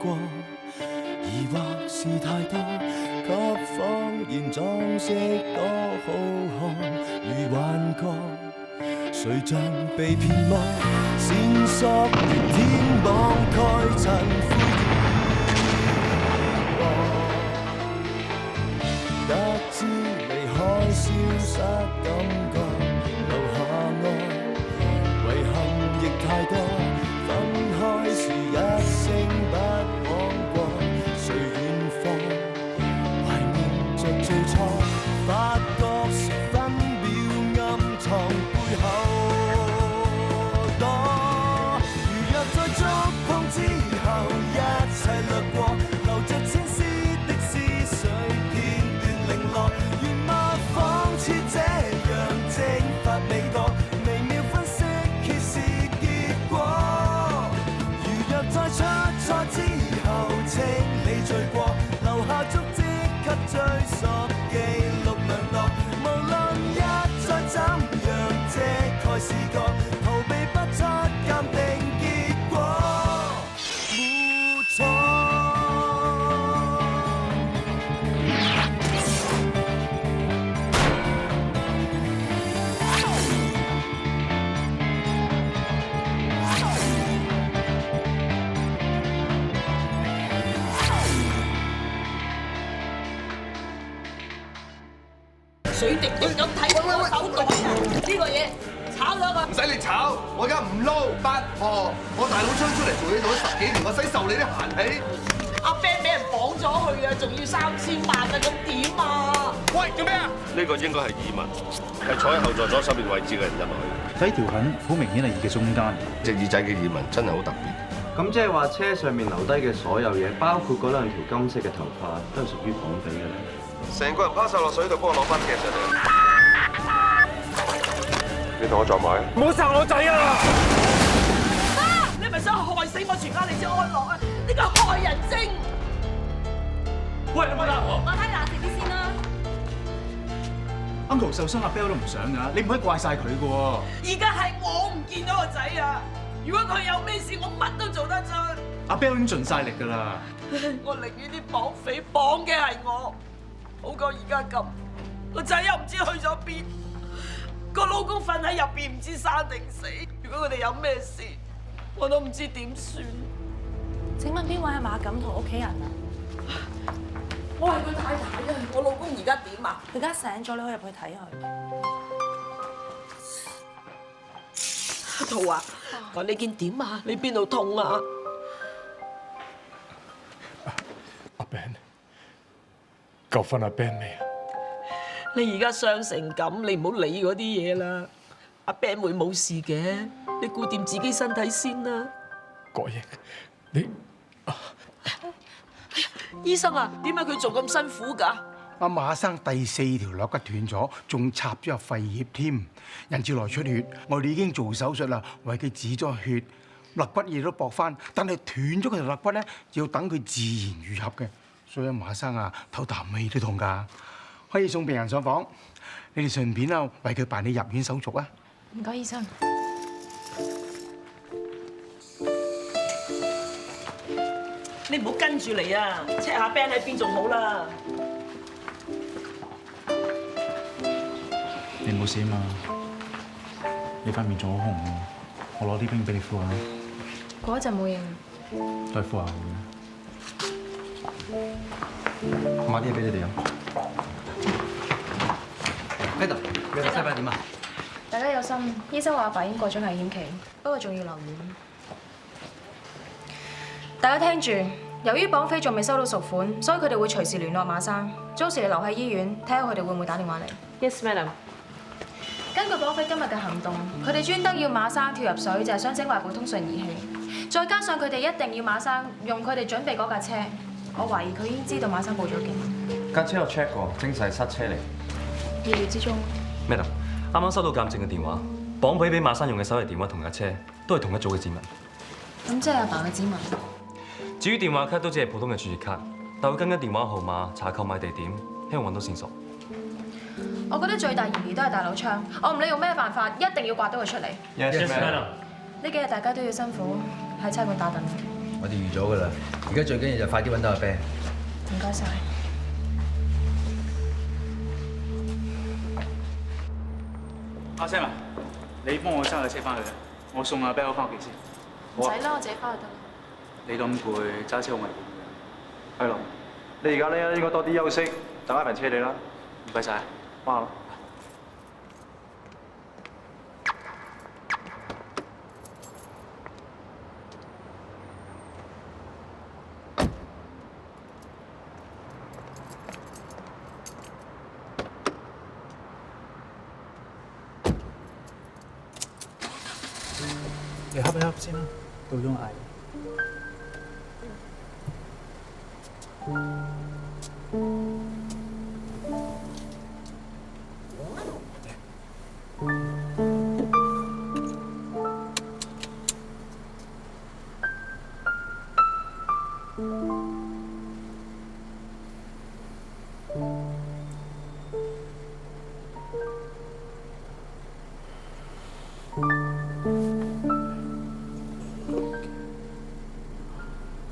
過，疑惑是太多，給謊言裝飾多好看，如幻覺，誰像被騙魔，線索如天網蓋塵灰得知離開消失感覺，留下愛，遺憾亦太多。分開時一聲不枉過，誰遠方懷念着最初，發覺時分秒暗藏背後多。如若在觸碰之後，一切掠過，留着千絲的思緒片段零落，原物仿似這樣蒸發味覺，微妙分析揭示結果。如若在出錯之後清理罪過，留下足跡給追溯記錄亮落，無論一再怎樣遮蓋視覺，逃避不出鑑定結果，沒錯。水滴滴咁睇我手袋啊！呢個嘢炒咗佢。唔使你炒，我而家唔撈八婆，我大佬出嚟做嘢做咗10幾年，我使受你啲閒氣。阿 Ben 俾人綁咗去啊，仲要3000萬啊，咁點啊？喂，做咩啊？呢個應該係移民，係坐喺後座左手邊位置嘅人入去。睇條痕，好明顯係移嘅中間。隻耳仔嘅移民真係好特別。咁即係話車上面留低嘅所有嘢，包括嗰2條金色嘅頭髮，都係屬於綁匪嘅咧。成個人拋晒落水度，幫我攞翻鏡上嚟。你同我撞埋？唔好殺我仔啊！啊！你咪想害死我全家你先安樂啊？呢個害人精！喂，你冇得我睇冷靜啲先啦。Uncle 受傷，阿 Bell 都唔想㗎，你唔可以怪晒佢㗎喎。而家係我唔見咗個仔啊！如果佢有咩事，我乜都做得出。阿 Bell 已經盡晒力㗎啦。我寧願啲綁匪綁嘅係我，好過而家咁。個仔又唔知去咗邊，個老公瞓喺入邊唔知生定死。如果佢哋有咩事，我都唔知點算。請問邊位係馬錦圖屋企人啊？我係佢太太啊！我老公而家點啊？佢而家醒咗，你可以入去睇佢。圖啊！話你見點啊？你邊度痛啊？阿 Ben， 救翻阿 Ben 未啊？你而家傷成咁，你唔好理嗰啲嘢啦。阿 Ben 會冇事嘅，你顧掂自己身體先啦。國英，你醫生啊，點解佢仲咁辛苦㗎？阿馬生第4條肋骨斷咗，仲插咗入肺葉添。人潮來出血，我哋已經做手術啦，為佢止咗血，肋骨亦都駁翻。但係斷咗佢條肋骨咧，要等佢自然愈合嘅。所以馬生啊，唞啖氣都痛㗎。可以送病人上房，你哋順便啊為佢辦理入院手續啊。唔該，醫生。你唔好跟住嚟啊 ，check 下 Ben 喺邊仲好啦。你冇事啊嘛？你塊面仲好紅喎，我攞啲冰俾你敷下。嗰陣冇嘢。都係敷下好嘅。買啲嘢俾你哋飲。喺度，你個西北點啊？大家有心，醫生話阿爸已經過咗危險期，不過仲要留院。大家聽住，由於綁匪仲未收到贖款，所以佢哋會隨時聯絡馬生。到時你留喺醫院，睇下佢哋會唔會打電話嚟。Yes, madam。根據綁匪今日嘅行動，佢哋專登要馬生跳入水，就係想整壞部通訊儀器。再加上佢哋一定要馬生用佢哋準備嗰架車，我懷疑佢已經知道馬生報咗警。架車我 check 過，證實係失車嚟。意料之中。Madam，啱啱收到鑑證嘅電話，綁匪俾馬生用嘅手提電話同架車都係同一組嘅指紋。咁即係阿爸嘅指紋。至於電話卡都只係普通嘅儲值卡，但會跟緊電話號碼查購買地點，希望揾到線索。我覺得最大嫌疑都係大佬槍，我唔理用咩辦法，一定要刮到佢出嚟。Yes, madam。呢幾日大家都要辛苦喺差館打躉。我哋預咗噶啦。而家最緊要就快啲揾到阿 Ben。唔該晒。阿 Sam 啊，你幫我揸架車翻去啦，我送阿 Bell 翻屋企先。唔使啦，我自己翻去得啦。你咁攰，揸車好危險㗎。係咯，你而家咧應該多啲休息，等阿文車你啦。唔該晒，翻啦。你瞌一瞌先啦，到咗嗌。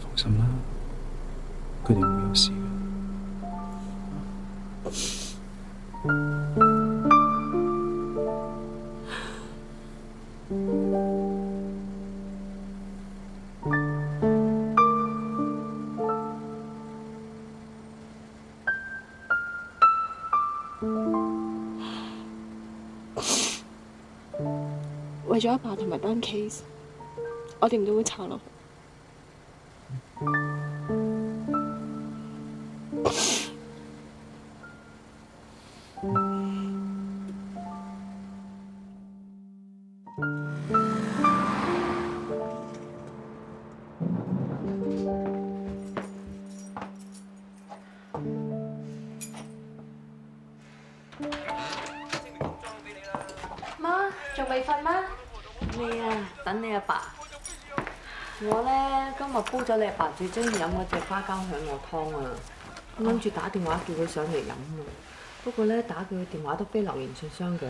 放心啦，佢哋會有事嘅。為咗阿爸同埋單 case， 我哋唔都會查落去。媽，仲未瞓咩？咩啊？等你阿爸。我咧今日煲咗你阿爸最中意飲嗰隻花膠響螺湯啊，諗住打電話叫佢上嚟飲啊。不過咧打佢電話都非留言信箱嘅，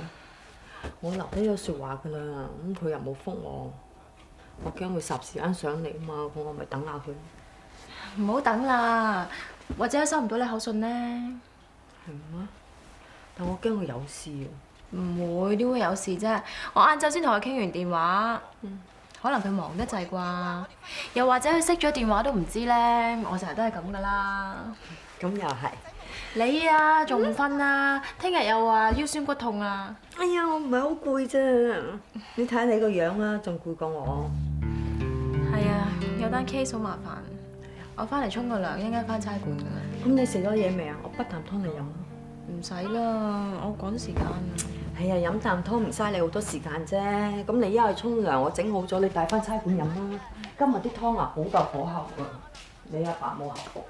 我留低咗説話㗎啦，咁佢又冇覆我，我驚佢霎時間上嚟啊嘛，咁我咪等下佢。唔好等啦，或者收唔到你口信呢？係咩？但我驚佢有事啊。唔會，點會有事啫？我晏晝先同佢傾完電話，可能佢忙得滯啩，又或者佢熄咗電話都唔知咧。我成日都係咁噶啦。咁又係。你啊，仲唔瞓啊？聽日又話腰酸骨痛啊！哎呀，我唔係好攰啫。你睇下你個樣啦，仲攰過我。係啊，有單 case 好麻煩。我翻嚟沖個涼，一陣間翻差館㗎啦。咁你食咗嘢未啊？我滗啖湯嚟飲。唔使啦，我趕時間。係啊，飲啖湯唔嘥你好多時間啫。咁你一係沖涼，我整好咗，你帶翻差館飲啦。今日啲湯啊好夠火候㗎，你阿爸冇口福。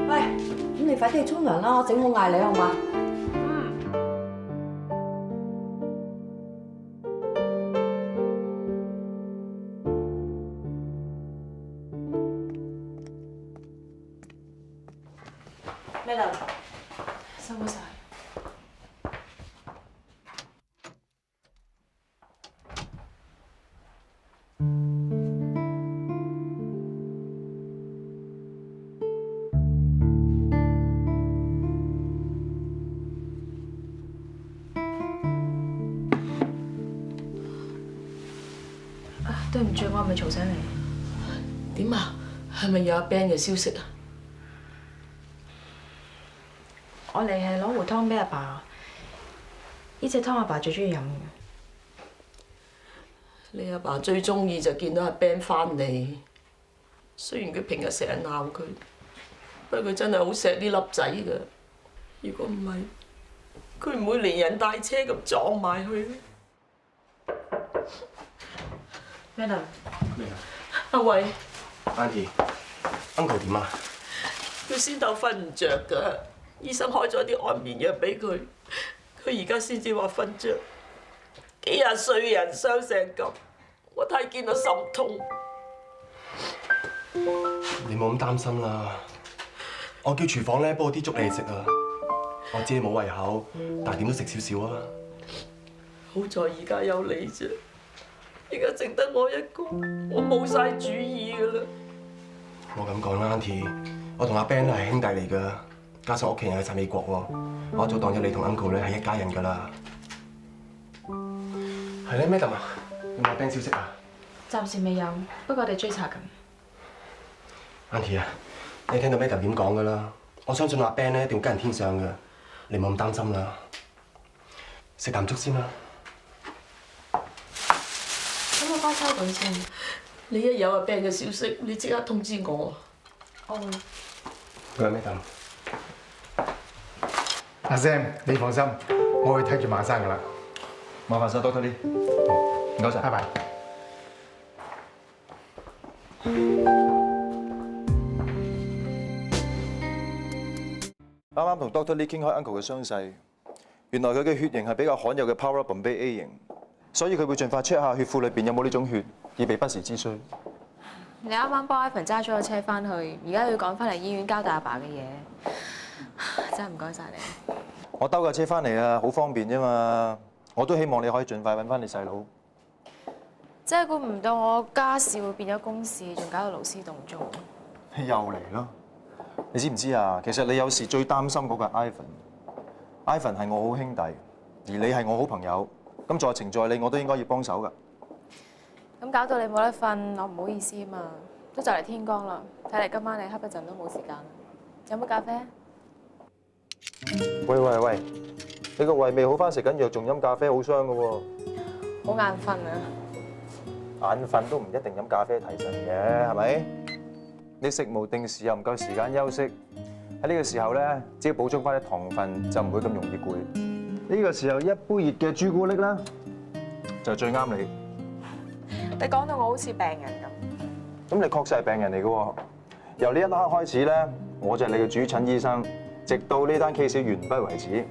喂，咁你快啲去沖涼啦，我整好嗌你好嘛？咩啦？收咗晒。對唔住，我係咪嘈醒你？點啊？係咪有阿 Ben 嘅消息啊？我嚟係攞壺湯俾阿爸，呢隻湯阿爸最中意飲嘅。你阿爸最中意就見到阿 Ben 翻嚟，雖然佢平日成日鬧佢，不過佢真係好錫啲粒仔㗎。如果唔係，佢唔會連人帶車咁撞埋去。咩啊？咩啊？阿偉 Auntie，Uncle 點啊？佢先頭瞓唔着㗎，醫生開咗啲安眠藥俾佢，佢而家先至話瞓着。幾廿歲人傷成咁，我睇見到心痛。你冇咁擔心啦，我叫廚房咧煲啲粥你食啊。我知你冇胃口，但係點都食少少啊。好在而家有你啫。而家剩得我一個，我冇晒主意噶啦。冇咁講啦 ，Auntie， 我同阿 Ben 係兄弟嚟㗎，加上屋企人喺晒美國喎，我一早當咗你同 Uncle 咧係一家人㗎啦。係咧 ，Madam 啊，有冇阿 Ben 消息啊？暫時未有，不過我哋追查緊。Auntie 啊，你聽到 Madam 點講㗎啦？我相信阿 Ben 咧一定會跟人天上㗎，你冇咁擔心啦。食啖粥先啦。咁我翻收隊先。你一有阿 Ben 嘅消息，你即刻通知我。哦。佢係 Madam。阿 Sam， 你放心，我會睇住馬生㗎啦。麻煩晒 Doctor Lee， 唔該晒，拜拜。啱啱同 Doctor Lee 傾開 Uncle 嘅傷勢，原來佢嘅血型係比較罕有嘅 Power Bombay A 型，所以佢會盡快 check 下血庫裏邊有冇呢種血，以備不時之需。你啱啱幫 Ivan 揸咗個車翻去，而家要趕翻嚟醫院交代阿爸嘅嘢，真係唔該晒你。我兜架車翻嚟啊，好方便啫嘛。我都希望你可以盡快揾翻你細佬。真係估唔到我家事會變咗公事，仲搞到勞師動眾。又嚟咯！你知唔知啊？其實你有時最擔心嗰個係 Ivan 係我好兄弟，而你係我好朋友。咁在情在理，我都應該要幫手㗎。咁搞到你冇得瞓，我唔好意思啊嘛。都就嚟天光啦，睇嚟今晚你瞌一陣都冇時間。有冇咖啡？喂！你個胃未好翻，食緊藥仲飲咖啡，好傷㗎喎。好眼瞓啊！眼瞓都唔一定飲咖啡提神嘅，係咪？你食無定時又唔夠時間休息，喺呢個時候咧，只要補充翻啲糖分，就唔會咁容易攰。呢個時候一杯熱嘅朱古力啦，就最啱你。你講到我好似病人咁。咁你確實係病人嚟嘅喎。由呢一刻開始咧，我就係你嘅主診醫生，直到呢單 case 完畢為止。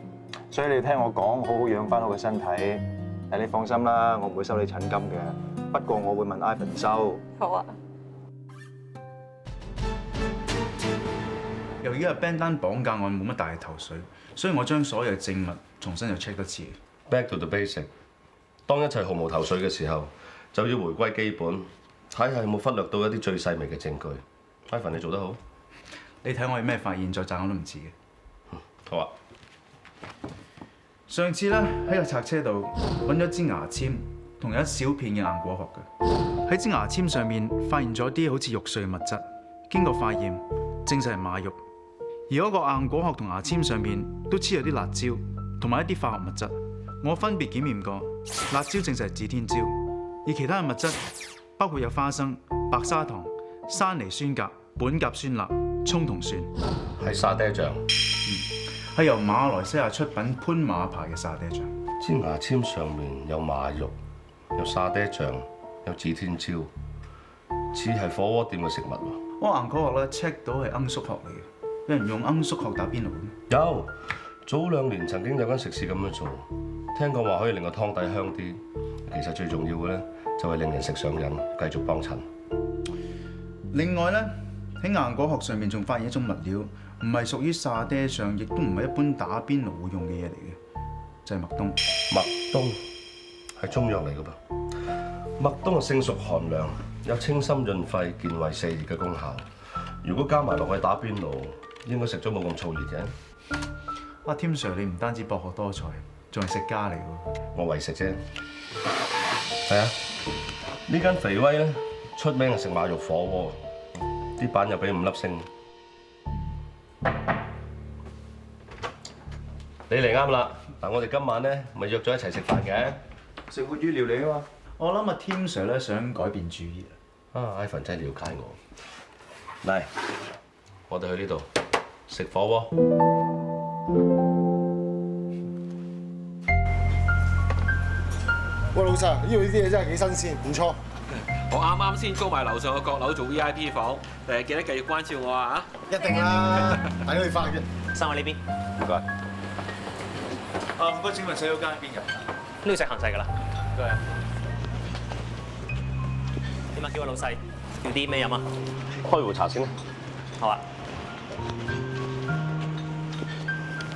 所以你聽我講，好好養翻好個身體。誒，你放心啦，我唔會收你診金嘅。不過我會問 Ivan 收。好啊。由於阿 Ben 單綁架案冇乜大頭緒，所以我將所有嘅證物重新又 check 多次。Back to the basic。當一切毫無頭緒嘅時候，就要回歸基本，睇下有冇忽略到一啲最細微嘅證據。Ivan 你做得好。你睇我有咩發現，再讚我都唔遲嘅。好啊。上次咧喺個拆車度揾咗支牙籤同有一小片嘅硬果殼嘅，喺支牙籤上面發現咗啲好似肉碎嘅物質，經過化驗證實係馬肉，而嗰個硬果殼同牙籤上面都黐有啲辣椒同埋一啲化學物質，我分別檢驗過，辣椒證實係指天椒，而其他嘅物質包括有花生、白砂糖、山梨酸鉀、苯甲酸鈉、蔥同蒜，係沙爹醬。係由馬來西亞出品潘馬牌嘅沙爹醬。支牙籤上面有馬肉，有沙爹醬，有指天椒，似係火鍋店嘅食物喎。我硬果殼咧 check 到係罌粟殼嚟嘅，有人用罌粟殼打邊爐咩？有，早2年曾經有間食肆咁樣做，聽講話可以令個湯底香啲。其實最重要嘅咧，就係令人食上癮，繼續幫襯。另外咧，喺硬果殼上面仲發現一種物料，唔係屬於沙爹醬，亦都唔係一般打邊爐會用嘅嘢嚟嘅，就係麥冬。麥冬係中藥嚟嘅噃。麥冬嘅性屬寒涼，有清心潤肺、健胃瀉熱嘅功效。如果加埋落去打邊爐，應該食咗冇咁燥熱嘅。阿 Tim Sir， 你唔單止博學多才，仲係食家嚟喎。我為食啫。係啊，呢間肥威咧出名係食馬肉火鍋，啲板又俾5粒星。你嚟啱啦！嗱，我哋今晚咧咪約咗一齊食飯嘅，食活魚料理啊嘛。我諗阿 Tim Sir 咧想改變主意啊，Ivan 真係了解我。嚟，我哋去呢度食火鍋。喂，老細，呢度呢啲嘢真係幾新鮮，唔錯。我啱啱先租埋樓上個閣樓做 VIP 房，記得繼續關照我啊！一定啦，等你發嘅。生喺呢邊，唔該。唔該，請問洗手間喺邊入？呢度食行勢㗎啦。唔該。點啊？叫個老細要啲咩飲啊？開壺茶先啦。好啊。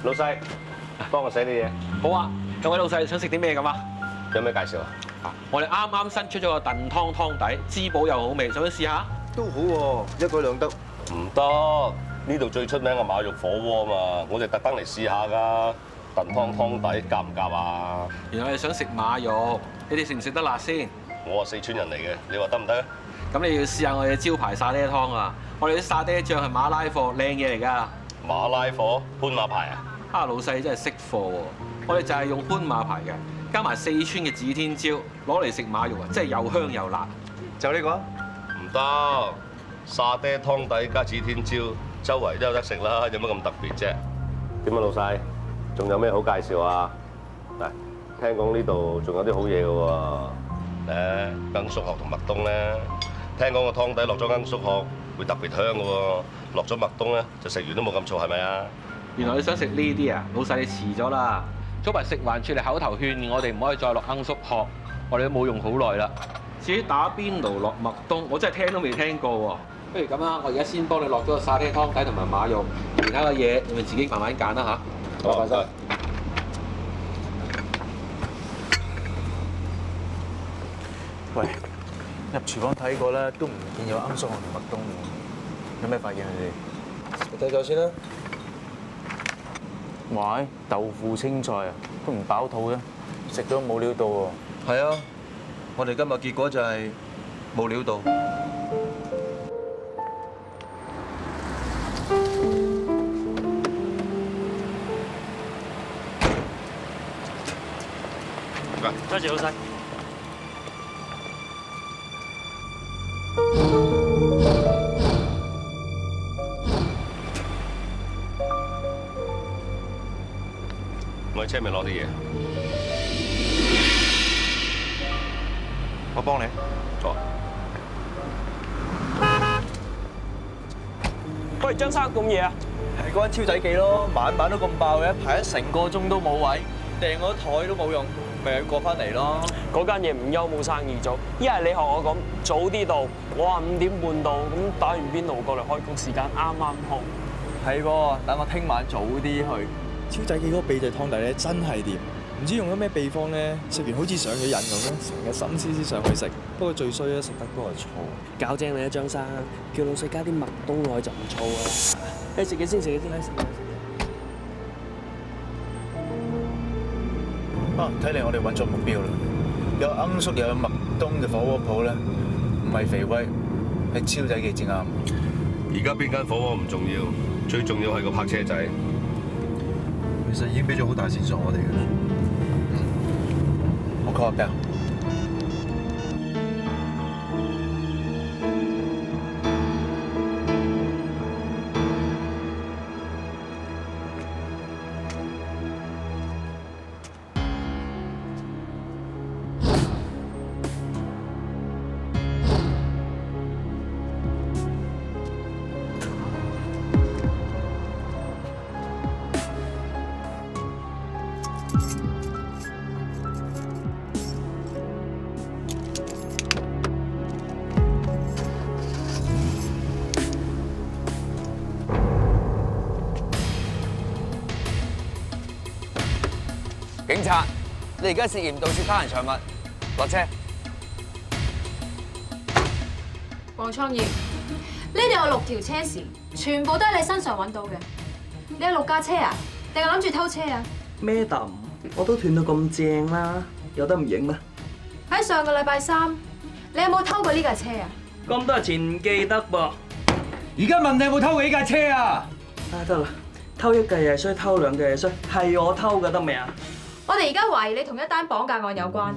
老細，幫我寫啲嘢。好啊。各位老細想食啲咩咁啊？有咩介紹啊？我哋啱啱新出咗個燉湯湯底，滋補又好味，想唔想試下？都好喎，一舉兩得。唔得，呢度最出名嘅馬肉火鍋啊嘛，我哋特登嚟試下㗎。燉湯湯底夾唔夾啊？原來你想食馬肉，你哋食唔食得辣先？我係四川人嚟嘅，你話得唔得？咁你要試下我哋嘅招牌沙爹湯啊！我哋啲沙爹醬係馬拉貨，靚嘢嚟㗎。馬拉貨，潘馬牌啊！啊，老細真係識貨喎！我哋就係用潘馬牌嘅，加埋四川嘅指天椒，攞嚟食馬肉啊，真係又香又辣。就呢個？唔得，沙爹湯底加指天椒，周圍都有得食啦，有乜咁特別啫？點啊，老細？仲有咩好介紹啊？嗱，聽講呢度仲有啲好嘢嘅喎。罌粟殼同麥冬咧，聽講個湯底落咗罌粟殼會特別香嘅喎，落咗麥冬咧就食完都冇咁燥，係咪啊？原來你想食呢啲啊，老細你遲咗啦。早排食環署嚟口頭勸我哋唔可以再落罌粟殼，我哋都冇用好耐啦。至於打邊爐落麥冬，我真係聽都未聽過喎。不如咁啦，我而家先幫你落咗個沙爹湯底同埋馬肉，其他嘅嘢你咪自己慢慢揀啦嚇。好，快晒。喂，入廚房睇過啦，都唔見有罌粟殼同麥冬喎，有咩發現你哋？你睇咗先啦。喂，豆腐青菜啊，都唔飽肚嘅，食咗冇料到喎。係啊，我哋今日結果就係冇料到。多謝老細。我喺車尾攞啲嘢。我幫你。好。喂，張生咁夜啊？係嗰間超仔記咯，晚晚都咁爆嘅，排咗成個鐘都冇位，訂咗台都冇用。咪過翻嚟咯！嗰間嘢唔憂冇生意做，一係你學我咁早啲到，我話5點半到，咁打完邊爐過嚟開工時間啱啱好。係喎，等我聽晚早啲去。超仔記嗰個秘製湯底咧真係掂，唔知用咗咩秘方咧，食完好似上咗癮咁樣，成日心思思上去食。不過最衰咧，食得多係燥。搞正你啊，張生，叫老細加啲麥冬落去就唔燥啊！你食嘢先，食嘢先，食嘢。睇嚟我哋揾咗目標啦！有罌粟又有麥冬嘅火鍋鋪咧，唔係肥威，係超仔記至啱。而家邊間火鍋唔重要，最重要係個泊車仔。其實已經俾咗好大線索我哋嘅。我 call 阿 Bell。警察，你而家涉嫌盜竊他人財物，落車。黃創業，呢度有6條車匙，全部都係你身上揾到嘅。你有6架車啊？定係諗住偷車啊 ？Madam， 我都斷到咁正啦，有得唔影咩？喺上個禮拜3，你有冇偷過呢架車啊？咁多錢唔記得噃。而家問你有冇偷過呢架車啊？得啦，偷一計係衰，偷2計係衰，係我偷嘅得未啊？我哋而家懷疑你同一單綁架案有關。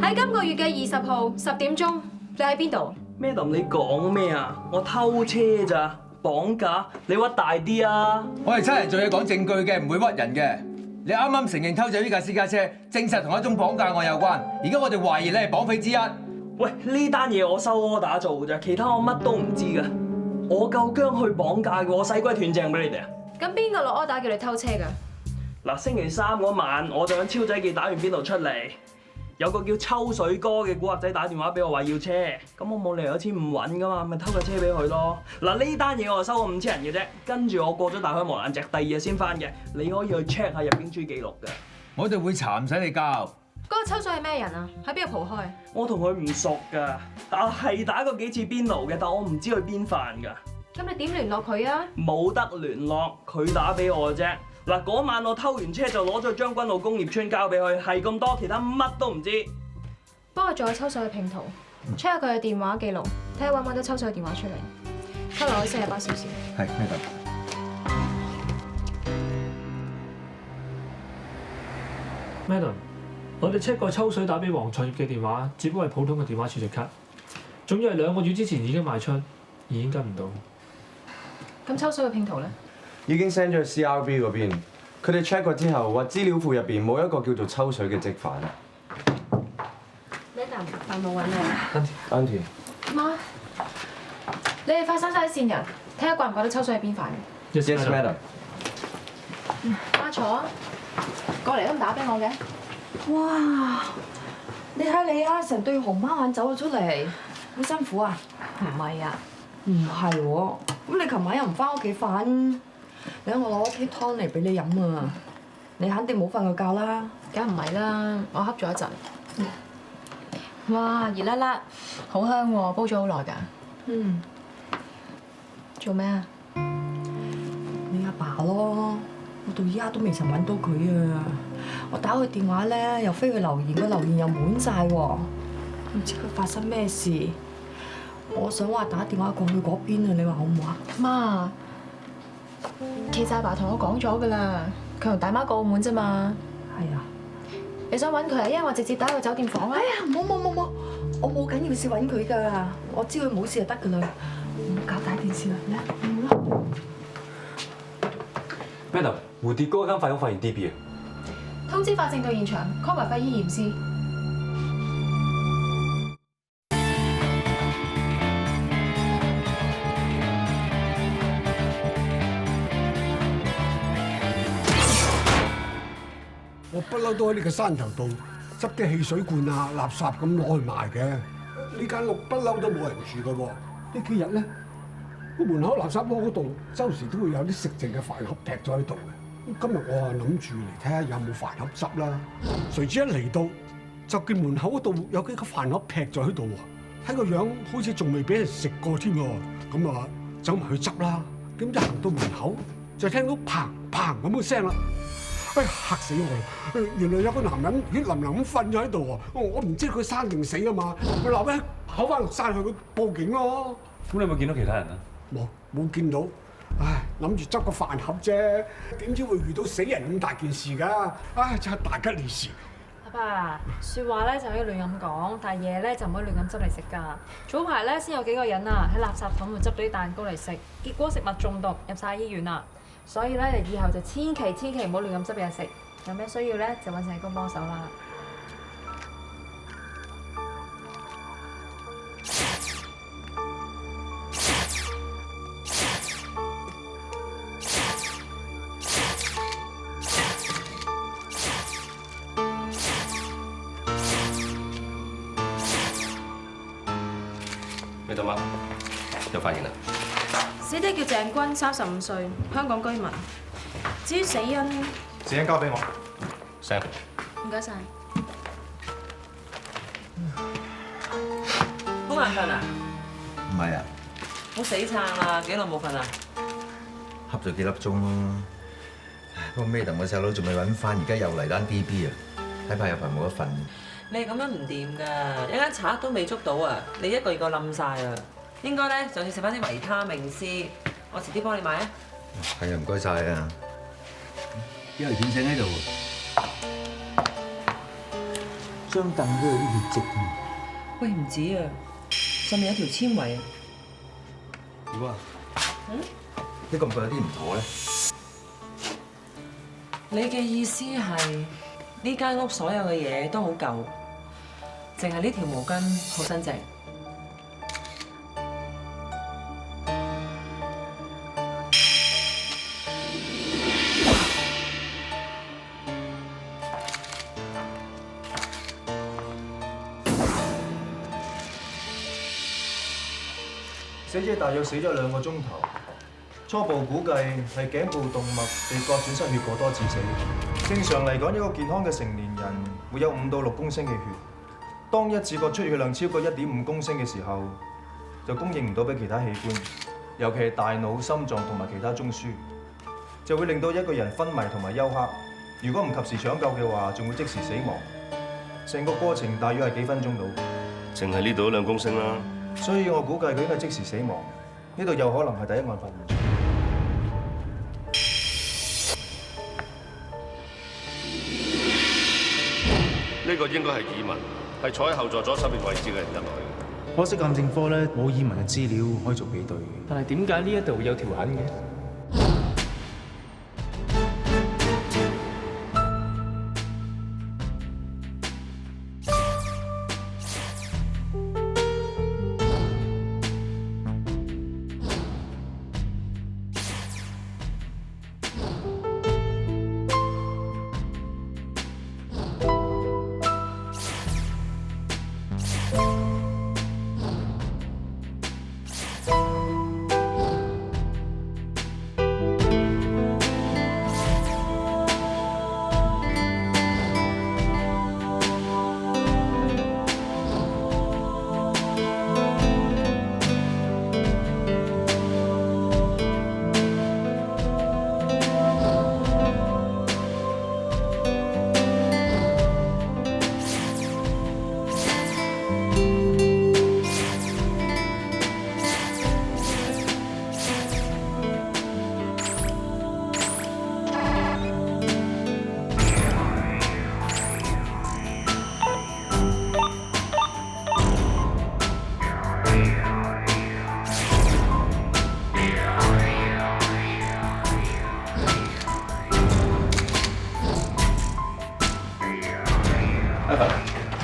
喺今個月嘅20號10點鐘，你喺邊度？Madam， 你講咩啊？我偷車咋？綁架？你屈大啲啊！我係出嚟做嘢講證據嘅，唔會屈人嘅。你啱啱承認偷走呢架私家車，證實同一宗綁架案有關。而家我哋懷疑你係綁匪之一。喂，呢單嘢我收order做㗎咋，其他我乜都唔知㗎。我夠姜去綁架嘅，我使鬼斷正俾你哋啊！咁邊個落 order 叫你偷車㗎？嗱，星期3嗰晚，我就喺超仔記打完邊爐出嚟，有個叫抽水哥嘅古惑仔打電話俾我話要車，咁我冇理由1,500揾噶嘛，咪偷架車俾佢咯。嗱，呢單嘢我收咗5000人嘅啫，跟住我過咗大海磨爛蓆，第2日先翻嘅，你可以去 check 下入境處記錄嘅。我哋會查唔使你交，嗰個抽水係咩人啊？喺邊度蒲開？我同佢唔熟㗎，但係打過幾次邊爐嘅，但我唔知佢邊飯㗎。咁你點聯絡佢啊？冇得聯絡，佢打俾我啫。嗱，嗰晚我偷完車就攞咗將軍澳工業村交俾佢，係咁多，其他乜都唔知。幫我做下抽水嘅拼圖 ，check 下佢嘅電話記錄，睇下揾唔揾到抽水嘅電話出嚟。偷留咗48小時。係咩咁？ Madam， 我哋 check 過抽水打俾黃創業嘅電話，只不過係普通嘅電話儲值卡，仲要係2個月之前已經賣出，已經跟唔到。咁抽水嘅拼圖咧？已經 send 咗去 CRB 嗰邊，佢哋 check 過之後話資料庫入邊冇一個叫做抽水嘅積犯。Madam， 飯冇揾你啊 Auntie， 媽，你哋發生晒啲線人，睇下怪唔怪得抽水係邊飯嘅 ？Yes, madam。媽坐，過嚟都唔打俾我嘅。哇！你睇你啊，成對熊貓眼走咗出嚟，好辛苦啊？唔係啊，唔係喎。咁你琴晚又唔翻屋企瞓，你我攞啲湯嚟俾你飲啊！你肯定冇瞓過覺啦。梗唔係啦，我瞌咗一陣。哇，熱辣辣，好香喎，煲咗好耐㗎。嗯。做咩啊？你阿爸咯，我到依家都未曾揾到佢啊！我打佢電話咧，又飛佢留言，個留言又滿晒喎，唔知佢發生咩事。我想話打電話過去嗰邊啊，你話好唔好啊？媽，其實阿爸同我講咗㗎啦，佢同大媽過澳門啫嘛。係啊。你想揾佢啊？因為我直接打去酒店房啊。哎呀，冇，我冇緊要事揾佢㗎，我知佢冇事就得㗎啦，唔好搞大件事啦，好啦。Madam， 蝴蝶嗰間快屋發現 DB 啊！通知法證到現場 ，call 埋法醫驗屍。我不嬲都喺呢個山頭度執啲汽水罐啊、垃圾咁攞去賣嘅。呢間屋不嬲都冇人住嘅喎。呢幾日咧，個門口垃圾窩嗰度周時都會有啲食剩嘅飯盒劈咗喺度嘅。今日我啊諗住嚟睇下有冇飯盒執啦。誰知一嚟到就見門口嗰度有幾個飯盒劈咗喺度喎，睇個樣好似仲未俾人食過添喎。咁啊走埋去執啦。點知行到門口就聽到砰砰咁嘅聲啦。哎呀！嚇死我啦！原來有個男人血淋淋咁瞓咗喺度喎，我唔知佢生定死啊嘛，咪留低跑翻落山去報警咯。咁你有冇見到其他人啊？冇見到，唉，諗住執個飯盒啫，點知會遇到死人咁大件事㗎？唉，真係大吉利是。阿爸，説話咧就可以亂咁講，但係嘢咧就唔可以亂咁執嚟食㗎。早排咧先有幾個人啊喺垃圾桶度執到啲蛋糕嚟食，結果食物中毒入晒醫院啦。所以咧，以後就千祈唔好亂咁執嘢食。有咩需要咧，就揾社工幫手啦。咩到嗎？有發現啦。死者叫鄭君，35歲，香港居民。至於死因，死因交俾我。Sam。唔該晒。好眼瞓啊？唔係啊，我死撐啦，幾耐冇瞓啊？瞌咗幾粒鐘咯。不過Madam個細佬仲未揾翻，而家又嚟單 DB 啊，睇怕有排冇得瞓。你咁樣唔掂㗎，一間賊都未捉到啊！你一個冧晒啊！應該咧就要食翻啲維他命 C， 我遲啲幫你買啊！係啊，唔該晒啊！因為斷症喺度，張凳都有啲血跡。喂，唔止啊，上面有條纖維啊！點啊？你覺唔覺有啲唔妥咧？你嘅意思係呢間屋所有嘅嘢都好舊，淨係呢條毛巾好新淨。死者大約死咗2個鐘頭，初步估計係頸部動脈被割損失血過多致死。正常嚟講，一個健康嘅成年人會有5到6公升嘅血。當一次過出血量超過1.5公升嘅時候，就供應唔到俾其他器官，尤其係大腦、心臟同埋其他中樞，就會令到一個人昏迷同埋休克。如果唔及時搶救嘅話，仲會即時死亡。成個過程大約係幾分鐘到。淨係呢度都2公升啦。所以我估計佢應該即時死亡。呢度有可能係第一案發現。呢個應該係耳紋，係坐喺後座左手邊位置嘅人入來嘅。可惜鑑證科咧冇耳紋嘅資料可以做比對。但係點解呢一度會有條痕嘅？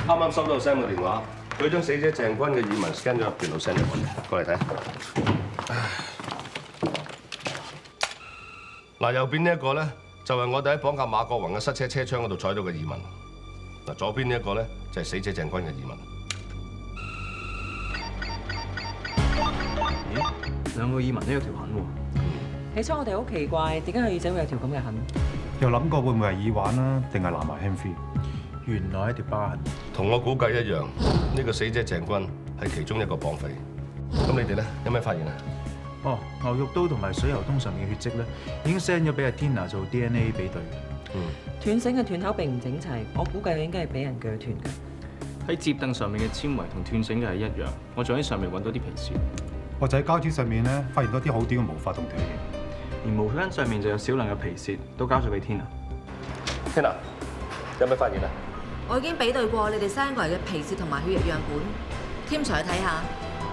啱啱收到 Sam 嘅電話，佢將死者鄭君嘅耳紋 scan 咗入電腦 send 入去，過嚟睇。嗱，右邊呢一個咧，就係我哋喺綁架馬國宏嘅塞車車窗嗰度採到嘅耳紋。嗱，左邊呢一個咧，就係死者鄭君嘅耳紋。咦，2個耳紋都有條痕喎。起初我哋好奇怪，點解佢耳仔會有條咁嘅痕？又諗過會唔會係耳環啦，定係藍牙 handfree？原來一條疤痕，同我估計一樣。呢個死者鄭君係其中一個綁匪。咁你哋咧有咩發現啊？哦，牛肉刀同埋水喉通上面嘅血跡咧，已經 send 咗俾阿 Tina 做 DNA 比對。斷繩嘅斷口並唔整齊，我估計佢應該係俾人鋸斷嘅。喺摺凳上面嘅纖維同斷繩嘅係一樣，我仲喺上面揾到啲皮屑。我就喺膠紙上面咧發現多啲好短嘅毛髮同腿而毛巾上面就有少量嘅皮屑，都交咗俾 Tina。Tina，有咩發現啊？我已經比對過你哋3個人嘅皮屑同埋血液樣本，添上去睇下。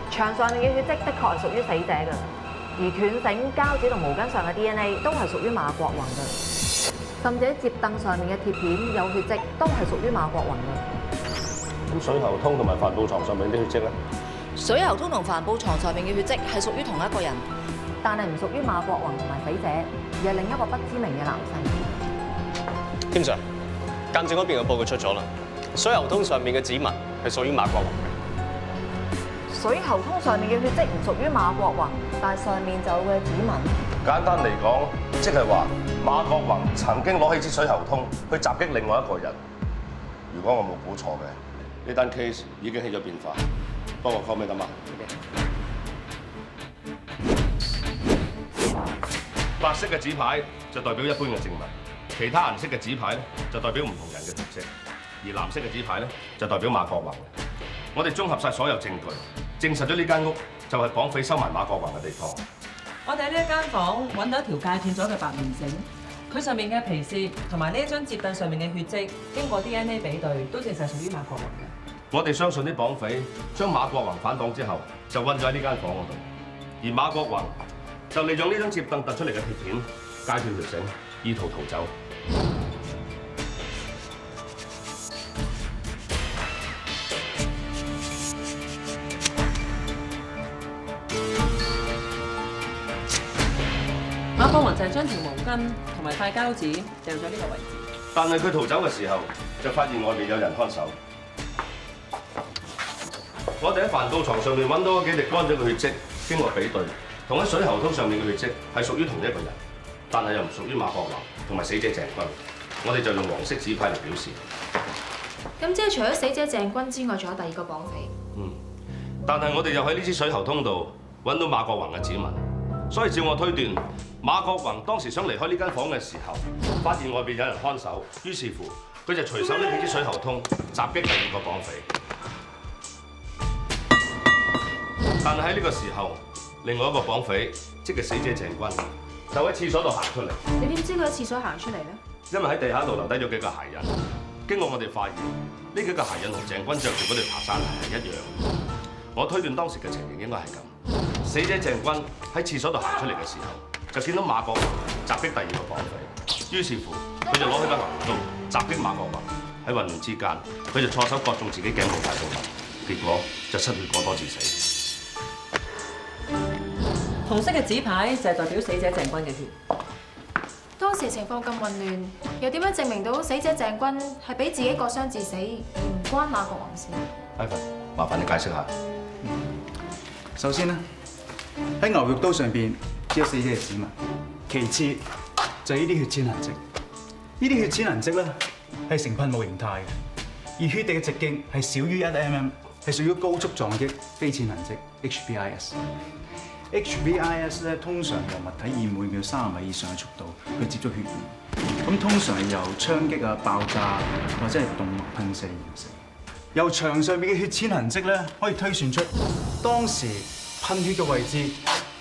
牆上面嘅血跡的確係屬於死者嘅，而斷繩、膠紙同毛巾上嘅 DNA 都係屬於馬國宏嘅，甚至喺摺凳上面嘅鐵片有血跡都係屬於馬國宏嘅。咁水喉通同埋帆布床上面啲血跡咧？水喉通同帆布床上面嘅血跡係屬於同一個人，但係唔屬於馬國宏同埋死者，而係另一個不知名嘅男性。Tim Sir，鑑證嗰邊嘅報告出咗啦，水喉通上面嘅指紋係屬於馬國宏嘅。水喉通上面嘅血跡唔屬於馬國宏，但係上面就有嘅指紋。簡單嚟講，即係話馬國宏曾經攞起支水喉通去襲擊另外一個人。如果我冇估錯嘅，呢單 case 已經起咗變化。幫我 call 咩得嘛？白色嘅紙牌就代表一般嘅證物，其他顏色嘅紙牌咧就代表唔同人嘅特色，而藍色嘅紙牌咧就代表馬國宏。我哋綜合晒所有證據，證實咗呢間屋就係綁匪收埋馬國宏嘅地方。我哋喺呢一間房揾到一條戒斷咗嘅白棉繩，佢上面嘅皮屑同埋呢一張摺凳上面嘅血跡，經過 DNA 比對，都證實屬於馬國宏嘅。我哋相信啲綁匪將馬國宏反綁之後，就韞咗喺呢間房嗰度，而馬國宏就利用呢張摺凳突出嚟嘅鐵片戒斷條繩，意圖逃走。馬國宏就係將條毛巾同埋塊膠紙掉咗呢個位置。但係佢逃走嘅時候，就發現外面有人看守。我哋喺帆布床上面揾到幾滴乾咗嘅血跡，經過比對，同喺水喉通上面嘅血跡係屬於同一個人，但係又唔屬於馬國華同埋死者鄭君。我哋就用黃色紙牌嚟表示。咁即係除咗死者鄭君之外，仲有第二個綁匪。但係我哋又喺呢支水喉通度揾到馬國宏嘅指紋，所以照我推斷，馬國宏當時想離開呢間房嘅時候，發現外邊有人看守，於是乎佢就隨手拎起支水喉通襲擊第二個綁匪。但係喺呢個時候，另外一個綁匪，即係死者鄭君，就喺廁所度行出嚟。你點知佢喺廁所行出嚟咧？因為喺地下度留低咗幾個鞋印，經過我哋發現，呢幾個鞋印同鄭君着住嗰條爬山鞋係一樣嘅。我推斷當時嘅情形應該係咁：死者鄭君喺廁所度行出嚟嘅時候，就見到馬國宏襲擊第二個綁匪，於是乎佢就攞起把牛刀襲擊馬國宏。喺混亂之間，佢就錯手割中自己頸部大部分，結果就失血過多致死。紅色嘅紙牌就係代表死者鄭君嘅血。當時情況咁混亂，又點樣證明到死者鄭君係俾自己割傷致死，而唔關馬國宏事Ivan，麻煩你解釋下。首先咧，喺牛肉刀上邊只有死者嘅指紋，其次就係呢啲血濺痕跡。呢啲血濺痕跡咧係呈噴霧形態嘅，而血滴嘅直徑係少於1 mm， 係屬於高速撞擊非濺痕跡 HVIS。HVIS 咧通常由物體以每秒30米以上嘅速度去接觸血緣，咁通常係由槍擊啊、爆炸或者係動脈噴射形成。由牆上面嘅血濺痕跡咧，可以推算出當時噴血嘅位置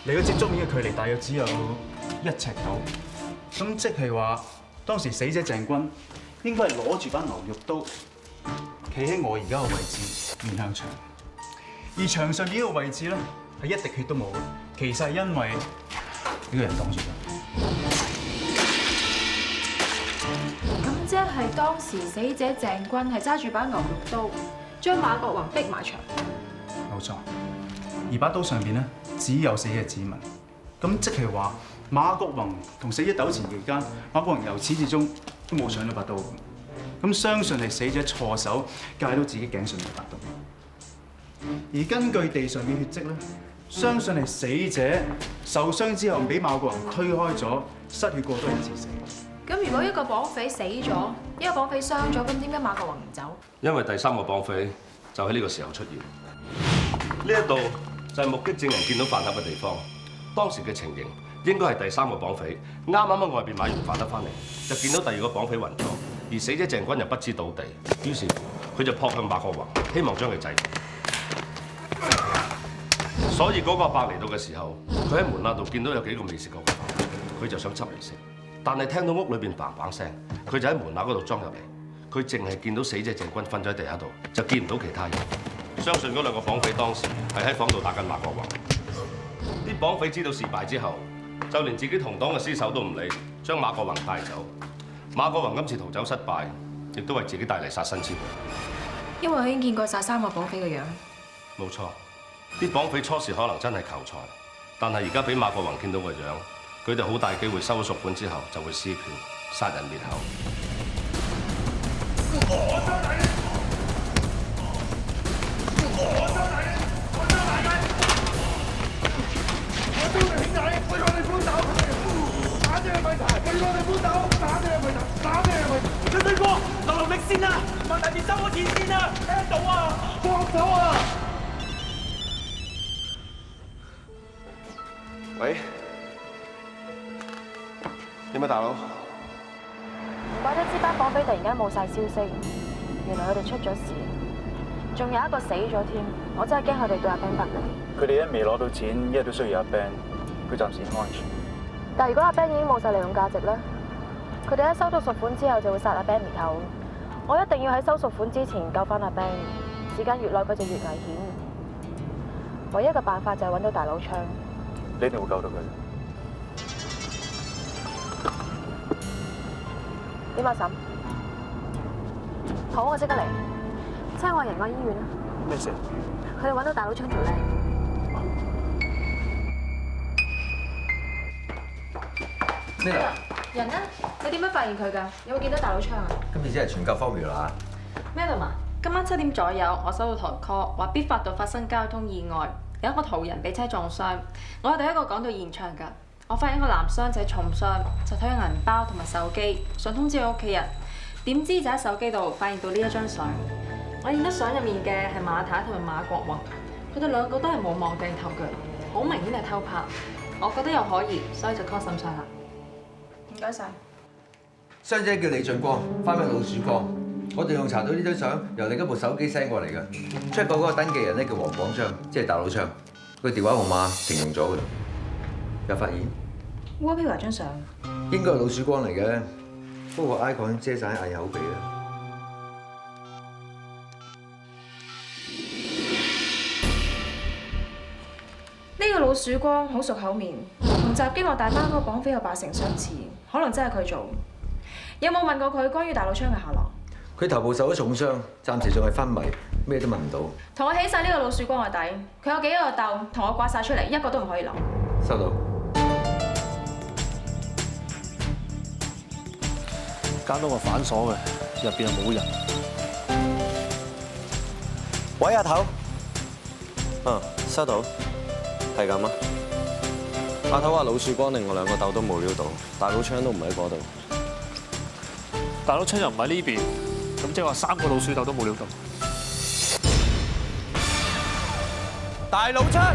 離個接觸面嘅距離大約只有1尺度。咁即係話，當時死者鄭君應該係攞住把牛肉刀，企喺我而家嘅位置面向牆，而牆上面呢個位置咧係一滴血都冇嘅。其實係因為呢個人擋住咗。咁即係當時死者鄭君係揸住把牛肉刀，將馬國宏逼埋牆。冇錯，而把刀上邊咧只有死者指紋。咁即係話馬國宏同死者糾纏期間，馬國宏由始至終都冇上到把刀。咁相信係死者錯手戒到自己頸上面把刀。而根據地上嘅血跡咧，相信係死者受傷之後俾馬國宏推開咗，失血過多而致死。咁如果一個綁匪死咗，一個綁匪傷咗，咁點解馬國宏唔走？因為第三個綁匪就喺呢個時候出現。呢一度就係目擊證人見到飯盒嘅地方。當時嘅情形應該係第三個綁匪啱啱喺外邊買完飯盒翻嚟，就見到第二個綁匪暈咗，而死者鄭君又不知倒地，於是乎佢就撲向馬國宏，希望將佢制服。所以嗰個阿伯嚟到嘅時候，佢喺門罅度見到有幾個未食過嘅飯，佢就想執嚟食，但係聽到屋裏邊砰砰聲，佢就喺門罅嗰度裝入嚟。佢淨係見到死者鄭君瞓咗喺地下度，就見唔到其他人。相信嗰兩個綁匪當時係喺房度打緊馬國宏。啲綁匪知道事敗之後，就連自己同黨嘅屍首都唔理，將馬國宏帶走。馬國宏今次逃走失敗，亦都為自己帶嚟殺身之禍。因為佢已經見過晒3個綁匪嘅樣。冇錯。啲綁匪初時可能真係求財，但係而家俾馬國宏見到個樣，佢哋好大機會收咗贖款之後就會撕票殺人滅口。佢對過流力先啊！問大別收我錢先啊！聽到啊！幫手啊！喂，點啊，大佬？唔怪得知班綁匪突然間冇晒消息，原來佢哋出咗事，仲有一個死咗添。我真係驚佢哋對阿 Ben 不利。佢哋一未攞到錢，一日都需要阿 Ben，佢暫時安全。但如果阿 Ben 已經冇晒利用價值咧，佢哋喺收到贖款之後就會殺阿 Ben 滅口。我一定要喺收贖款之前救翻阿 Ben，時間越耐佢就越危險。唯一嘅辦法就係揾到大佬槍。你一定會救到佢。點啊，嬸？好，我即刻嚟。車我人個醫院啦。咩事？佢哋揾到大佬槍條靚。咩嚟？人呢？你點樣發現佢㗎？有冇見到大佬槍啊？今次真係全救 formula 啦。 Madam 啊，今晚7點左右，我收到台 call 話必發道發生交通意外，有一個途人被車撞傷，我係第一個趕到現場㗎。我發現一個男傷者重傷，就睇佢銀包同埋手機，想通知佢屋企人。點知就喺手機度發現到呢一張相。我認得相入面嘅係馬太同埋馬國宏，佢哋兩個都係冇望鏡頭嘅，好明顯係偷拍。我覺得又可疑，所以就 call 審上啦。唔該晒。傷者叫李俊光，花名老鼠光。我哋仲查到呢張相由另一部手機 send 過嚟嘅，出過嗰個登記人咧叫黃廣昌，即係大佬昌。佢電話號碼停用咗嘅，有發現 wallpaper 張相應該係老鼠光嚟嘅，不過 icon 遮晒喺口鼻啦。呢個老鼠光好熟口面，同襲擊我大媽嗰個綁匪有8成相似，可能真係佢做。有冇問過佢關於大佬昌嘅下落？佢頭部受咗重傷，暫時仲係昏迷，咩都問唔到。同我起晒呢個老鼠光嘅底，佢有幾個竇，同我刮晒出嚟，一個都唔可以留。收到。間屋係反鎖嘅，入邊又冇人。喂，阿頭。收到。係咁啊。阿頭話老鼠光令我兩個竇都冇料到，大佬槍都唔喺嗰度。大佬槍又唔喺呢邊，咁即係話3個老鼠竇都冇料到。大佬槍！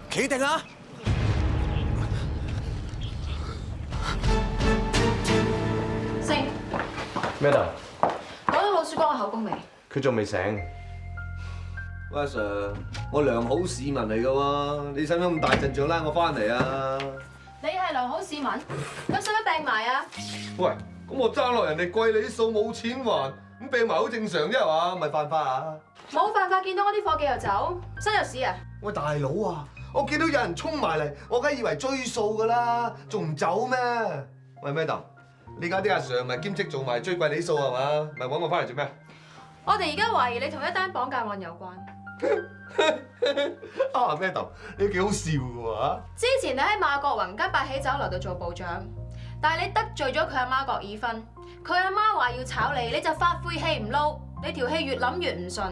企定啊！星，咩啊？講到老鼠光嘅口供未？佢仲未醒。喂，阿 Sir， 我良好市民嚟噶喎，你使唔使咁大陣仗拉我翻嚟啊？你係良好市民，咁使乜病埋啊？喂，咁我爭落人哋貴你啲數冇錢還，咁病埋好正常啫係嘛？咪犯法啊？冇辦法，見到我啲伙計又走，身有屎啊！喂，大佬啊！我見到有人衝埋嚟，我梗係以為追數㗎啦，仲唔走咩？喂，Madam，你家啲阿 Sir 咪兼職做埋追貴你數係嘛？咪揾我翻嚟做咩？我哋而家懷疑你同一單綁架案有關。啊，Madam，你幾好笑㗎。之前你喺馬國宏間八喜酒樓度做部長，但係你得罪咗佢阿媽郭以芬，佢阿媽話要炒你，你就發晦氣唔撈，你條氣越諗越唔順。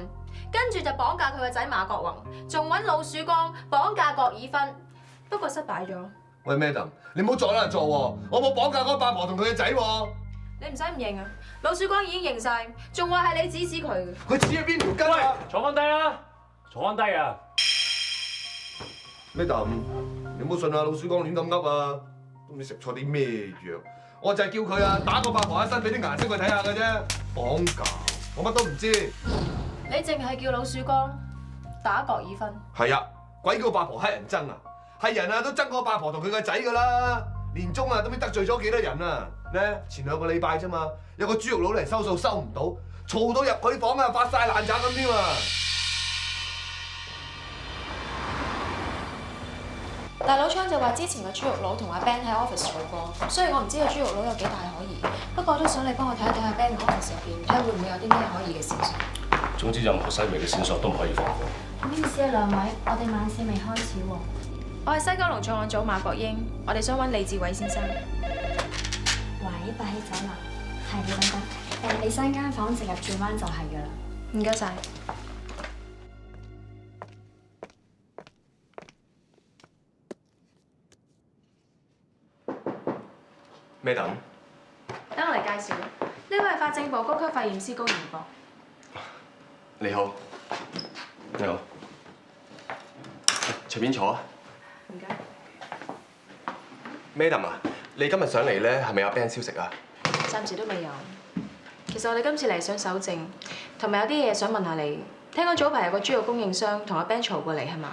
跟住就綁架佢個仔馬國宏，仲揾老鼠光綁架郭以芬，不過失敗咗。喂 ，Madam， 你唔好阻啦做喎，我冇綁架嗰個八婆同佢嘅仔喎。你唔使唔認啊，老鼠光已經認晒，仲話係你指使佢。佢指喺邊條筋啊？坐翻低啦，坐翻低啊 ！Madam， 你唔好信啊，老鼠光亂咁噏啊，都唔知食錯啲咩藥。我就係叫佢啊打個八婆一身俾啲顏色佢睇下嘅啫。綁架，我乜都唔知。你淨係叫老鼠光打郭以芬？係啊，鬼叫八婆乞人憎啊！係人啊都憎個八婆同佢個仔噶啦，年中啊都唔知得罪咗幾多人啊！咧前2個禮拜啫嘛，有個豬肉佬嚟收數收唔到，嘈到入佢房啊發晒爛渣咁添啊！大佬昌就話之前個豬肉佬同阿 Ben 喺 office 做過，雖然我唔知個豬肉佬有幾大可疑，不過我都想你幫我睇一睇阿 Ben 嘅 office 入邊，睇下會唔會有啲咩可疑嘅線索。總之任何細微嘅線索都唔可以放過。唔好意思啊，兩位，我哋晚市未開始喎。我係西九龍重案組馬國英，我哋想揾李志偉先生。喂，八喜酒樓，係你等等，你3間房直入轉彎就係㗎啦。唔該晒。Madam， 等我嚟介紹，呢位係法政部高級化驗師高賢博。你好，你好，隨便坐啊。唔該。Madam 啊，你今日上嚟咧係咪有 Ben 消息啊？暫時都未有。其實我哋今次嚟想搜證，同埋有啲嘢想問下你。聽講早排有個豬肉供應商同阿 Ben 嘈過嚟係嘛？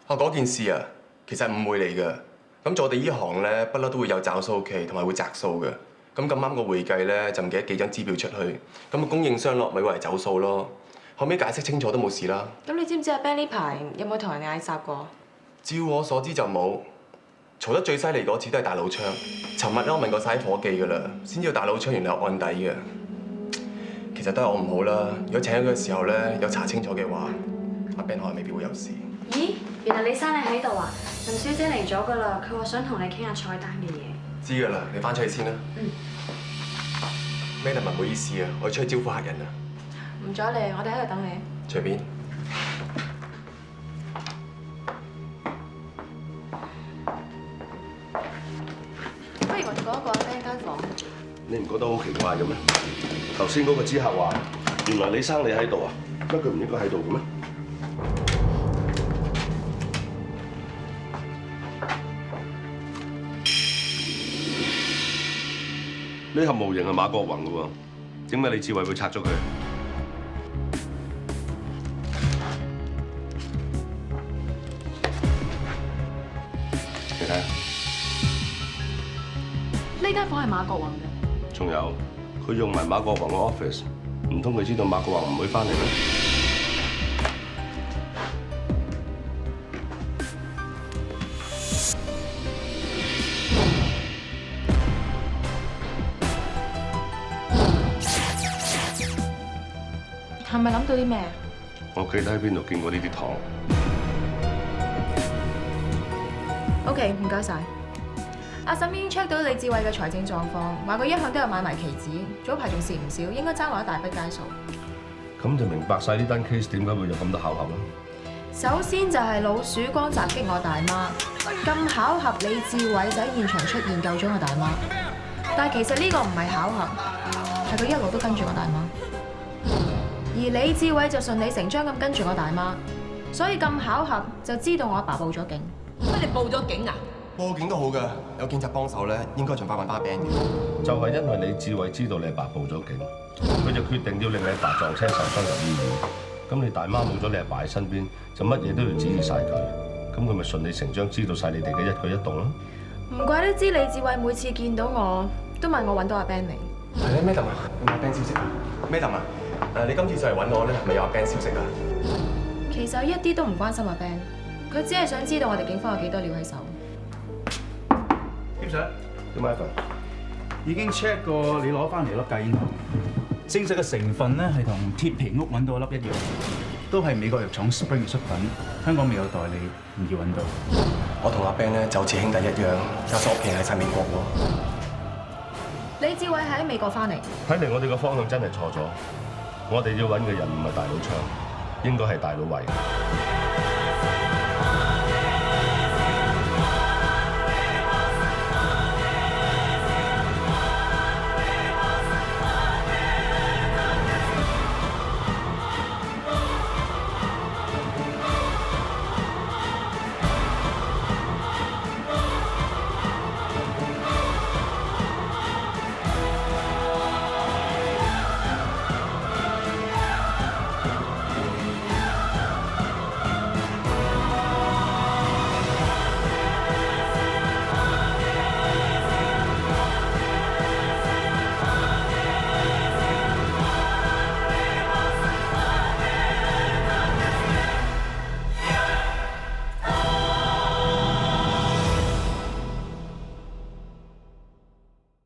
嗰件事啊，其實誤會嚟㗎。咁做我哋呢行咧，不嬲都會有找數期，同埋會摘數嘅。咁啱個會計咧就唔記得寄張支票出去，咁個供應商落咪話嚟走數咯。後尾解釋清楚都冇事啦。咁你知唔知阿 Ben 呢排有冇同人嗌霎過？照我所知就冇。嘈得最犀利嗰次都係大佬昌。尋日咧我問過晒伙計㗎啦，先知道大佬昌原來有案底嘅。其實實都係我唔好啦。如果請佢嘅時候咧有查清楚嘅話，阿 Ben 可能未必會有事。咦，原來李生你喺度啊？林小姐嚟咗㗎啦，佢話想同你傾下菜單嘅嘢。知㗎啦，你翻出去先啦。嗯。Madam 唔好意思啊，我要出去招呼客人啊。唔阻你，我哋喺度等你。隨便。不如我哋講一個阿 Ben 間房。你唔覺得好奇怪嘅咩？頭先嗰個知客話，原來李生你喺度啊，乜佢唔應該喺度嘅咩？呢盒模型係馬國宏嘅喎，點解李志偉會拆咗佢？你睇下，呢間房係馬國宏嘅。仲有佢用埋馬國宏嘅 office， 唔通佢知道馬國宏唔會翻嚟咩？係咪諗到啲咩啊？我記得喺邊度見過呢啲糖。OK， 唔該晒。阿嬸已經 check 到李志偉嘅財政狀況，話佢一向都有買埋期指，早排仲蝕唔少，應該爭落一大筆街數。咁就明白晒呢單 case 點解會有咁多巧合啦。首先就係老鼠光襲擊我大媽，咁巧合李志偉就喺現場出現救咗我大媽。但係其實呢個唔係巧合，係佢一路都跟住我大媽。而李志偉就順理成章咁跟住我大媽，所以咁巧合就知道我阿爸報咗警。乜你報咗警啊？報警都好㗎，有警察幫手咧，應該盡快揾翻 Ben 嘅。就係因為李志偉知道你阿爸報咗警，佢就決定要令你阿爸撞車受傷入醫院。咁你大媽冇咗你阿爸喺身邊，就乜嘢都要指意晒佢。咁佢咪順理成章知道晒你哋嘅一舉一動咯。唔怪得知李志偉每次見到我都問我揾到阿 Ben 未。係咧 ，Madam 啊，有冇阿 Ben 消息 ？Madam 啊，你今次上嚟揾我咧，係咪有阿 Ben 消息啊？其實一啲都唔關心阿 Ben， 佢只係想知道我哋警方有幾多料喺手。點上？點解份？已經 check 過你攞翻嚟粒戒煙糖，證實嘅成分咧係同鐵皮屋揾到一粒一樣，都係美國藥廠 Spring 嘅出品，香港未有代理，唔易揾到。我同阿 Ben 咧就似兄弟一樣，家屬屋企喺晒美國喎。李志偉係喺美國翻嚟，睇嚟我哋個方向真係錯咗。我哋要揾嘅人唔係大佬昌，應該係大佬維。